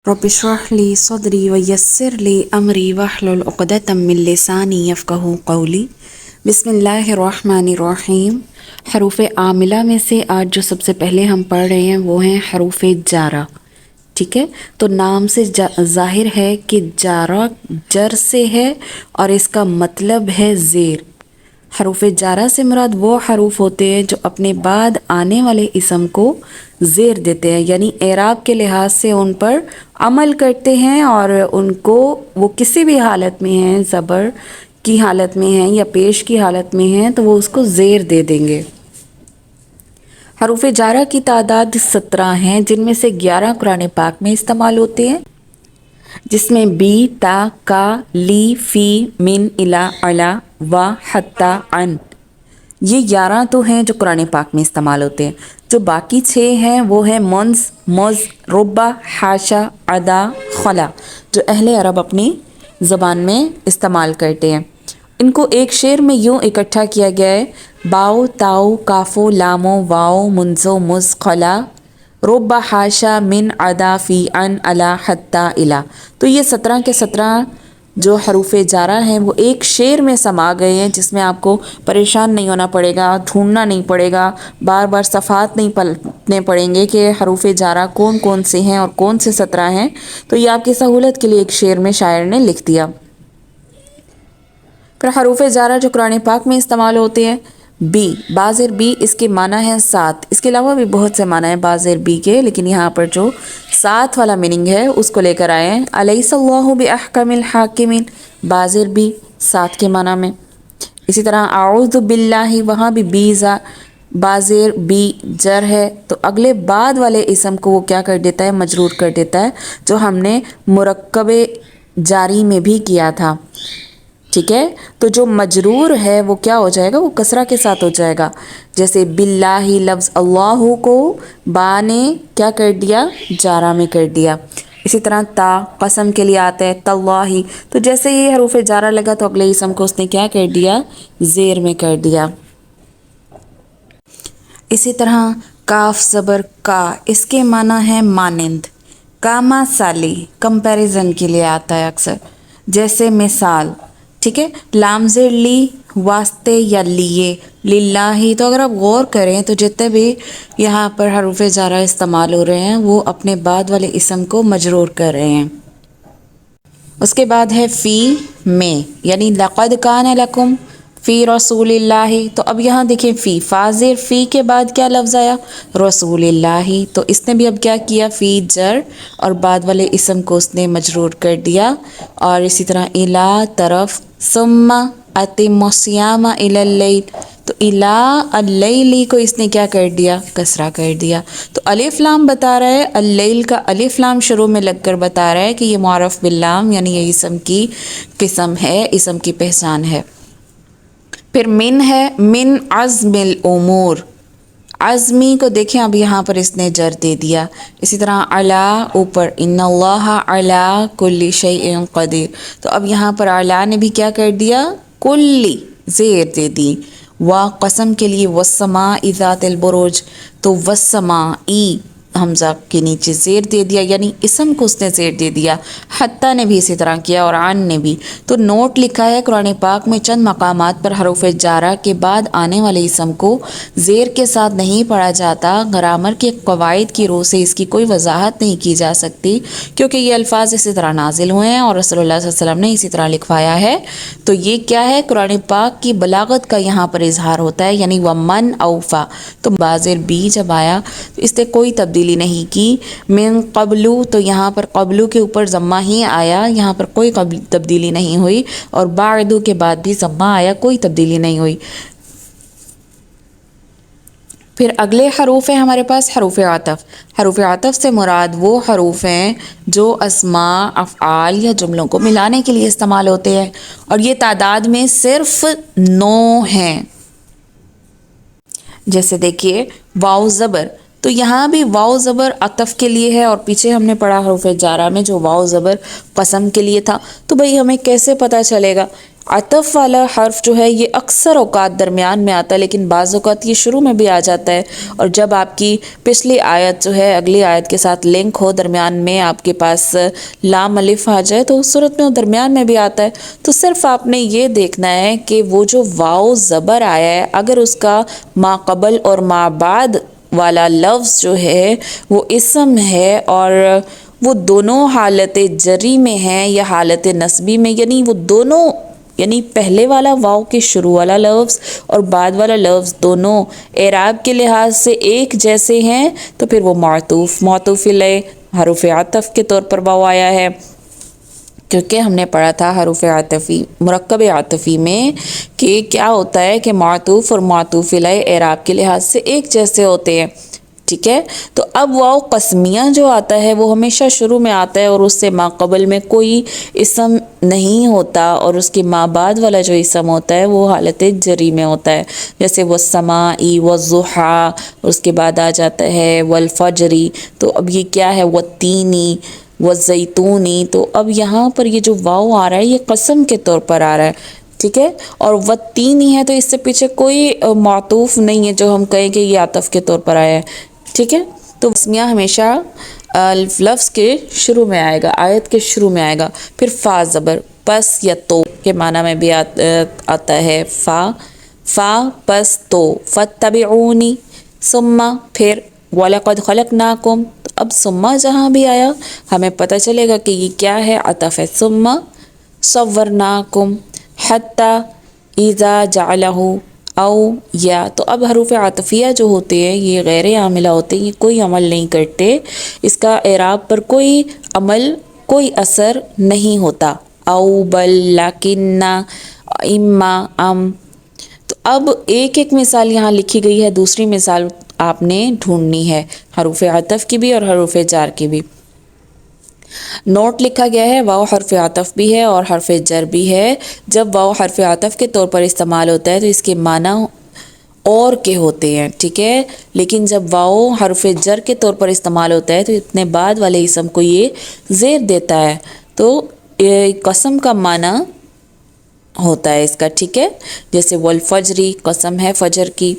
رب اشرح لی صدری ویسر لی امری واحلل عقدۃ من لسانی یفقہوا قولی۔ بسم اللہ الرحمن الرحیم۔ حروف عاملہ میں سے آج جو سب سے پہلے ہم پڑھ رہے ہیں وہ ہیں حروف جارہ، ٹھیک ہے؟ تو نام سے ظاہر ہے کہ جارہ جر سے ہے اور اس کا مطلب ہے زیر۔ حروف جارہ سے مراد وہ حروف ہوتے ہیں جو اپنے بعد آنے والے اسم کو زیر دیتے ہیں، یعنی اعراب کے لحاظ سے ان پر عمل کرتے ہیں اور ان کو وہ کسی بھی حالت میں ہیں، زبر کی حالت میں ہیں یا پیش کی حالت میں ہیں تو وہ اس کو زیر دے دیں گے۔ حروف جارہ کی تعداد 17 ہیں، جن میں سے 11 قرآن پاک میں استعمال ہوتے ہیں، جس میں بی، تا، کا، لی، فی، من، الا، علا، و، حتی، عن، یہ 11 تو ہیں جو قرآن پاک میں استعمال ہوتے ہیں۔ جو باقی 6 ہیں وہ ہیں منز، مز، ربا، حاشا، عدا، خلا، جو اہل عرب اپنی زبان میں استعمال کرتے ہیں۔ ان کو ایک شعر میں یوں اکٹھا کیا گیا ہے: باؤ، تاؤ، کافو، لامو، واؤ، منزو، مز، خلا، ربا، حاشا، من، عدا، فی، عن، علا، حتی، الا۔ تو یہ 17 کے 17 جو حروف جارہ ہیں وہ ایک شعر میں سما گئے ہیں، جس میں آپ کو پریشان نہیں ہونا پڑے گا، ڈھونڈنا نہیں پڑے گا، بار بار صفحات نہیں پلٹنے پڑیں گے کہ حروف جارہ کون کون سے ہیں اور کون سے 17 ہیں۔ تو یہ آپ کی سہولت کے لیے ایک شعر میں شاعر نے لکھ دیا۔ پھر حروف جارہ جو قرآن پاک میں استعمال ہوتے ہیں: بی، بازر بی، اس کے معنی ہے 7۔ اس کے علاوہ بھی بہت سے معنی ہیں بازر بی کے، لیکن یہاں پر جو 7 والا میننگ ہے اس کو لے کر آئے ہیں۔ الیس اللہ باحکم الحاکمین، بازر بی 7 کے معنی میں۔ اسی طرح اعوذ باللہ، وہاں بھی بی بازر بی جر ہے تو اگلے بعد والے اسم کو وہ کیا کر دیتا ہے؟ مجرور کر دیتا ہے، جو ہم نے مرکب جاری میں بھی کیا تھا، ٹھیک ہے؟ تو جو مجرور ہے وہ کیا ہو جائے گا؟ وہ کسرہ کے ساتھ ہو جائے گا۔ جیسے باللہ، لفظ اللہ کو با نے کیا کر دیا؟ جارہ میں کر دیا۔ اسی طرح تا قسم کے لیے آتا ہے تاللہ، تو جیسے یہ حروف جارہ لگا تو اگلے اسم کو اس نے کیا کر دیا؟ زیر میں کر دیا۔ اسی طرح کاف زبر کا، اس کے معنی ہے مانند، کاما سالی، کمپیریزن کے لیے آتا ہے اکثر، جیسے مثال، ٹھیک ہے؟ لام زیر لی، واسطے یا لیے، للہ، تو اگر آپ غور کریں تو جتنے بھی یہاں پر حروف جارہ استعمال ہو رہے ہیں وہ اپنے بعد والے اسم کو مجرور کر رہے ہیں۔ اس کے بعد ہے فی میں، یعنی لقد کان لکم فی رسول اللہ، تو اب یہاں دیکھیں فی فاضر، فی کے بعد کیا لفظ آیا؟ رسول اللہ، تو اس نے بھی اب کیا کیا؟ فی جر اور بعد والے اسم کو اس نے مجرور کر دیا۔ اور اسی طرح الا طرف، ثم اتم الصیام الی اللیل، تو الی اللیل کو اس نے کیا کر دیا؟ کسرہ کر دیا۔ تو الف لام بتا رہا ہے، اللیل کا الف لام شروع میں لگ کر بتا رہا ہے کہ یہ معرف باللام، یعنی یہ اسم کی قسم ہے، اسم کی پہچان ہے۔ پھر من ہے، من عزم الامور، عزمی کو دیکھیں اب یہاں پر اس نے جر دے دیا۔ اسی طرح علا اوپر، ان اللہ علا کل شیء قدیر، تو اب یہاں پر علا نے بھی کیا کر دیا؟ کلی زیر دے دی۔ وا قسم کے لیے والسماء ذات البروج، تو والسماء حمزہ کے نیچے زیر دے دیا، یعنی اسم کو اس نے زیر دے دیا۔ حتی نے بھی اسی طرح کیا اور عن نے بھی۔ تو نوٹ لکھا ہے قرآن پاک میں چند مقامات پر حروف جارہ کے بعد آنے والے اسم کو زیر کے ساتھ نہیں پڑھا جاتا۔ گرامر کے قواعد کی روح سے اس کی کوئی وضاحت نہیں کی جا سکتی، کیونکہ یہ الفاظ اسی طرح نازل ہوئے ہیں اور رسول اللہ صلی اللہ علیہ وسلم نے اسی طرح لکھوایا ہے۔ تو یہ کیا ہے؟ قرآن پاک کی بلاغت کا یہاں پر اظہار ہوتا ہے، یعنی ومن اوفا، تو بازر بی جب آیا تو اس نے کوئی تبدیلی نہیں کی۔ من قبلو، تو یہاں پر قبلو کے اوپر ضمہ ہی آیا، یہاں پر کوئی تبدیلی نہیں ہوئی، اور بعدو کے بعد بھی ضمہ آیا، کوئی تبدیلی نہیں ہوئی۔ پھر اگلے حروف ہیں ہمارے پاس حروف عطف۔ حروف عطف سے مراد وہ حروف ہیں جو اسماء، افعال یا جملوں کو ملانے کے لیے استعمال ہوتے ہیں، اور یہ تعداد میں صرف 9 ہیں۔ جیسے دیکھیے واو زبر، تو یہاں بھی واو زبر عطف کے لیے ہے، اور پیچھے ہم نے پڑھا حروف جارہ میں جو واو زبر قسم کے لیے تھا۔ تو بھئی ہمیں کیسے پتہ چلے گا؟ عطف والا حرف جو ہے یہ اکثر اوقات درمیان میں آتا ہے، لیکن بعض اوقات یہ شروع میں بھی آ جاتا ہے، اور جب آپ کی پچھلی آیت جو ہے اگلی آیت کے ساتھ لنک ہو، درمیان میں آپ کے پاس لام الف آ جائے تو اس صورت میں وہ درمیان میں بھی آتا ہے۔ تو صرف آپ نے یہ دیکھنا ہے کہ وہ جو واو زبر آیا ہے اگر اس کا ما قبل اور ما بعد والا لفظ جو ہے وہ اسم ہے اور وہ دونوں حالت جری میں ہیں یا حالت نصبی میں، یعنی وہ دونوں، یعنی پہلے والا واو کے شروع والا لفظ اور بعد والا لفظ دونوں اعراب کے لحاظ سے ایک جیسے ہیں، تو پھر وہ معطوف علیہ حروف عطف کے طور پر واو آیا ہے۔ کیونکہ ہم نے پڑھا تھا حروف عطفی مرکب عطفی میں کہ کیا ہوتا ہے کہ معطوف اور معطوف علیہ اعراب کے لحاظ سے ایک جیسے ہوتے ہیں، ٹھیک ہے۔ تو اب واو قسمیہ جو آتا ہے وہ ہمیشہ شروع میں آتا ہے اور اس سے ما قبل میں کوئی اسم نہیں ہوتا، اور اس کے ما بعد والا جو اسم ہوتا ہے وہ حالت جری میں ہوتا ہے، جیسے والسماء والضحیٰ، اس کے بعد آ جاتا ہے والفجری۔ تو اب یہ کیا ہے؟ والتینی والزیتونی۔ تو اب یہاں پر یہ جو واو آ رہا ہے یہ قسم کے طور پر آ رہا ہے، ٹھیک ہے، اور والتینی ہے تو اس سے پیچھے کوئی معطوف نہیں ہے جو ہم کہیں کہ یہ عطف کے طور پر آیا ہے، ٹھیک ہے۔ تو اسمیہ ہمیشہ لفظ کے شروع میں آئے گا، آیت کے شروع میں آئے گا۔ پھر فا زبر پس یا تو کے معنی میں بھی آتا ہے فا پس تو، فاتبعونی، ثم پھر وَلَقَدْ خَلَقْنَاكُمْ۔ تو اب ثم جہاں بھی آیا ہمیں پتہ چلے گا کہ یہ کیا ہے، عطف ہے۔ ثم صورناکم حتی اذا جعلہ او یا۔ تو اب حروف عطفیہ جو ہوتے ہیں یہ غیر عاملہ ہوتے ہیں، یہ کوئی عمل نہیں کرتے، اس کا اعراب پر کوئی عمل کوئی اثر نہیں ہوتا، او بل لیکن اما ام۔ تو اب ایک ایک مثال یہاں لکھی گئی ہے، دوسری مثال آپ نے ڈھونڈنی ہے، حروف عطف کی بھی اور حروف جار کی بھی۔ نوٹ لکھا گیا ہے واو حرف عطف بھی ہے اور حرف جر بھی ہے۔ جب واو حرف عطف کے طور پر استعمال ہوتا ہے تو اس کے معنی اور کے ہوتے ہیں، ٹھیک ہے، لیکن جب واو حرف جر کے طور پر استعمال ہوتا ہے تو اتنے بعد والے اسم کو یہ زیر دیتا ہے، تو قسم کا معنی ہوتا ہے اس کا، ٹھیک ہے، جیسے والفجری قسم ہے فجر کی۔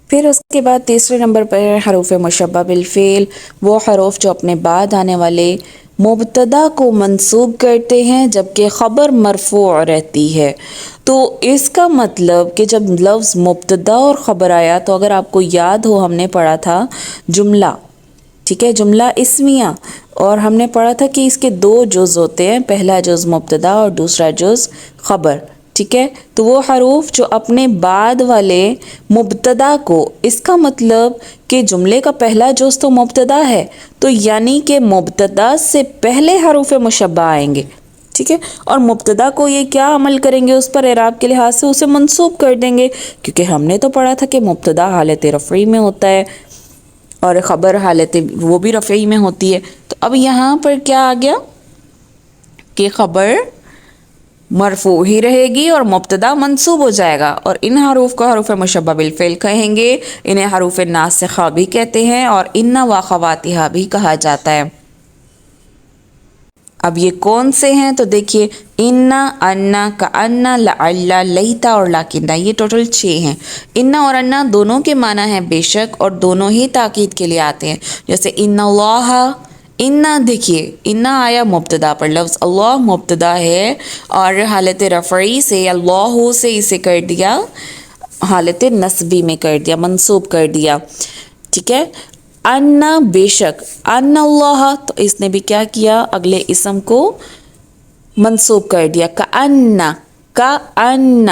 پھر اس کے بعد تیسرے نمبر پر حروف مشبہ بالفعل، وہ حروف جو اپنے بعد آنے والے مبتدا کو منصوب کرتے ہیں جبکہ خبر مرفوع رہتی ہے۔ تو اس کا مطلب کہ جب لفظ مبتدا اور خبر آیا تو اگر آپ کو یاد ہو ہم نے پڑھا تھا جملہ، ٹھیک ہے، جملہ اسمیہ، اور ہم نے پڑھا تھا کہ اس کے دو جز ہوتے ہیں، پہلا جز مبتدا اور دوسرا جز خبر، ٹھیک ہے۔ تو وہ حروف جو اپنے بعد والے مبتدا کو، اس کا مطلب کہ جملے کا پہلا جز تو مبتدا ہے، تو یعنی کہ مبتدا سے پہلے حروف مشبہ آئیں گے، ٹھیک ہے، اور مبتدا کو یہ کیا عمل کریں گے، اس پر اعراب کے لحاظ سے اسے منصوب کر دیں گے، کیونکہ ہم نے تو پڑھا تھا کہ مبتدا حالت رفعی میں ہوتا ہے اور خبر حالت وہ بھی رفعی میں ہوتی ہے۔ تو اب یہاں پر کیا آ گیا کہ خبر مرفوع ہی رہے گی اور مبتدا منصوب ہو جائے گا، اور ان حروف کو حروف مشبہ بالفعل کہیں گے، انہیں حروف ناسخہ بھی کہتے ہیں اور ان و خواتہا بھی کہا جاتا ہے۔ اب یہ کون سے ہیں تو دیکھیے، انا، انا، کانا، لعل، لیتا اور لاکنہ، یہ ٹوٹل 6 ہیں۔ انا اور انا دونوں کے معنی ہیں بے شک، اور دونوں ہی تاکید کے لیے آتے ہیں، جیسے ان اللہ، انا دیکھیے انا آیا مبتدا پر، لفظ اللہ مبتدا ہے اور حالت رفعی سے اللہ سے اسے کر دیا حالت نصبی میں کر دیا، منصوب کر دیا، ٹھیک ہے۔ انا بے شک، ان اللہ، تو اس نے بھی کیا کیا، اگلے اسم کو منصوب کر دیا، کأن، کأن،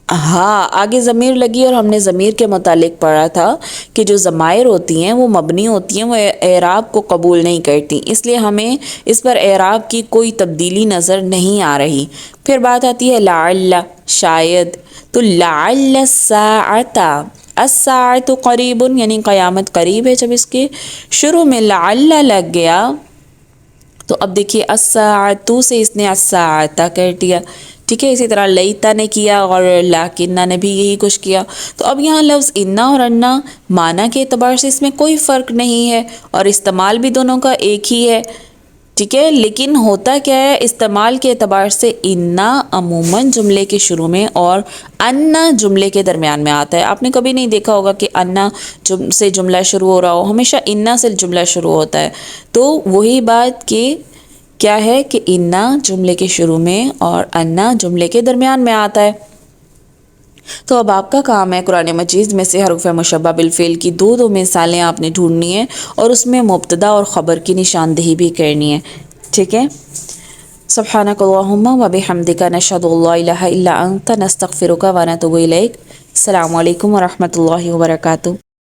ہاں آگے ضمیر لگی، اور ہم نے ضمیر کے متعلق پڑھا تھا کہ جو ضمائر ہوتی ہیں وہ مبنی ہوتی ہیں، وہ اعراب کو قبول نہیں کرتی، اس لیے ہمیں اس پر اعراب کی کوئی تبدیلی نظر نہیں آ رہی۔ پھر بات آتی ہے لعل، شاید، تو لعل الساعۃ، الساعۃ قریب، یعنی قیامت قریب ہے، جب اس کے شروع میں لعل لگ گیا تو اب دیکھیے الساعۃ سے اس نے الساعۃ کر دیا، ٹھیک ہے۔ اسی طرح لیتا نے کیا اور لاکنہ نے بھی یہی کچھ کیا۔ تو اب یہاں لفظ انا اور انا معنی کے اعتبار سے اس میں کوئی فرق نہیں ہے اور استعمال بھی دونوں کا ایک ہی ہے، ٹھیک ہے، لیکن ہوتا کیا ہے استعمال کے اعتبار سے انا عموماً جملے کے شروع میں اور انا جملے کے درمیان میں آتا ہے. آپ نے کبھی نہیں دیکھا ہوگا کہ انا سے جملہ شروع ہو رہا ہو، ہمیشہ انا سے جملہ شروع ہوتا ہے. تو وہی بات کہ کیا ہے کہ انا جملے کے شروع میں اور انا جملے کے درمیان میں آتا ہے. تو اب آپ کا کام ہے قرآن مجید میں سے حروف مشبہ بالفعل کی دو مثالیں آپ نے ڈھونڈنی ہیں اور اس میں مبتدا اور خبر کی نشاندہی بھی کرنی ہے. ٹھیک ہے، سبحانک اللہم و بحمدک نشہد ان لا الہ الا انت نستغفرک و نتوب الیک. السلام علیکم ورحمۃ اللہ وبرکاتہ.